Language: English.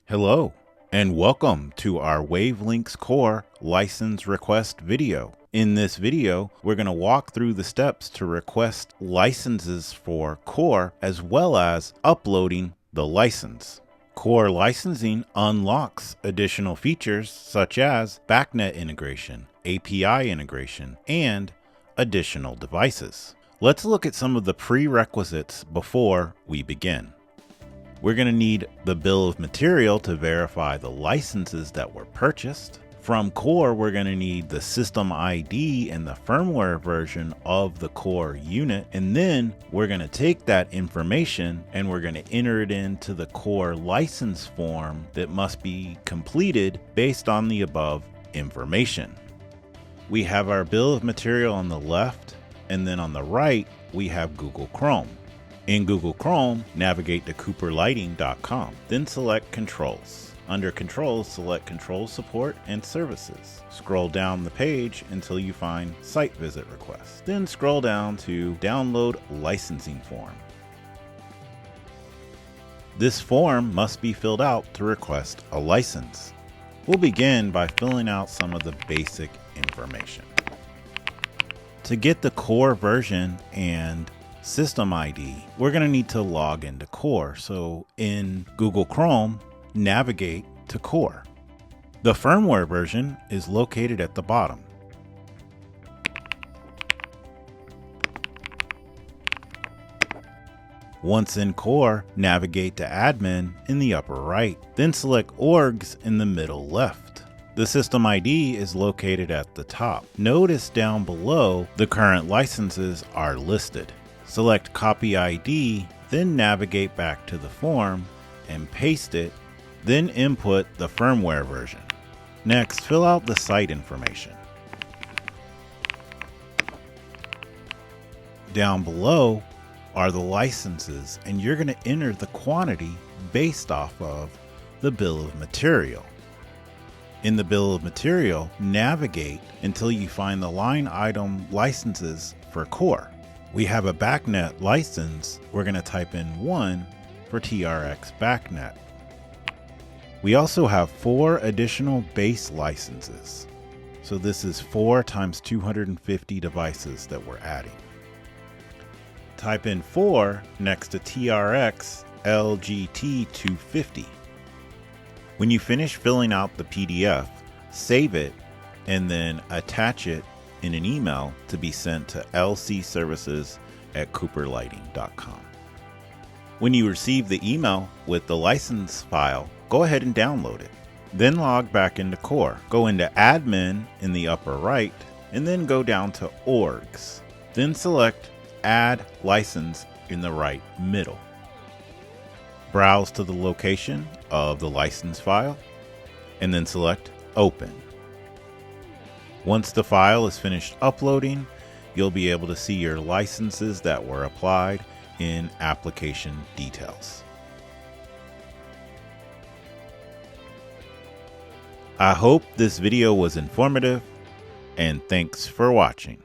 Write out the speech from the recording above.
Hello, and welcome to our WaveLinx Core license request video. In this video, we're going to walk through the steps to request licenses for Core as well as uploading the license. Core licensing unlocks additional features such as backnet integration, API integration, and additional devices. Let's look at some of the prerequisites before we begin. We're going to need the bill of material to verify the licenses that were purchased. From Core, we're going to need the system ID and the firmware version of the Core unit. And then we're going to take that information and we're going to enter it into the Core license form that must be completed based on the above information. We have our bill of material on the left, and then on the right, we have Google Chrome. In Google Chrome, navigate to cooperlighting.com, then select Controls. Under Controls, select Control Support and Services. Scroll down the page until you find Site Visit Request. Then scroll down to Download Licensing Form. This form must be filled out to request a license. We'll begin by filling out some of the basic information. To get the Core version and system ID, we're going to need to log into Core. So in Google Chrome, navigate to Core. The firmware version is located at the bottom. Once in Core, navigate to Admin in the upper right, then select Orgs in the middle left. The system ID is located at the top. Notice down below the current licenses are listed. Select Copy ID, then navigate back to the form and paste it, then input the firmware version. Next, fill out the site information. Down below are the licenses, and you're going to enter the quantity based off of the bill of material. In the bill of material, navigate until you find the line item licenses for Core. We have a backnet license. We're going to type in 1 for TRX backnet. We also have 4 additional base licenses. So this is 4 times 250 devices that we're adding. Type in 4 next to TRX LGT250. When you finish filling out the PDF, save it and then attach it in an email to be sent to lcservices@cooperlighting.com. When you receive the email with the license file, go ahead and download it. Then log back into Core. Go into Admin in the upper right, and then go down to Orgs. Then select Add License in the right middle. Browse to the location of the license file, and then select Open. Once the file is finished uploading, you'll be able to see your licenses that were applied in Application Details. I hope this video was informative, and thanks for watching.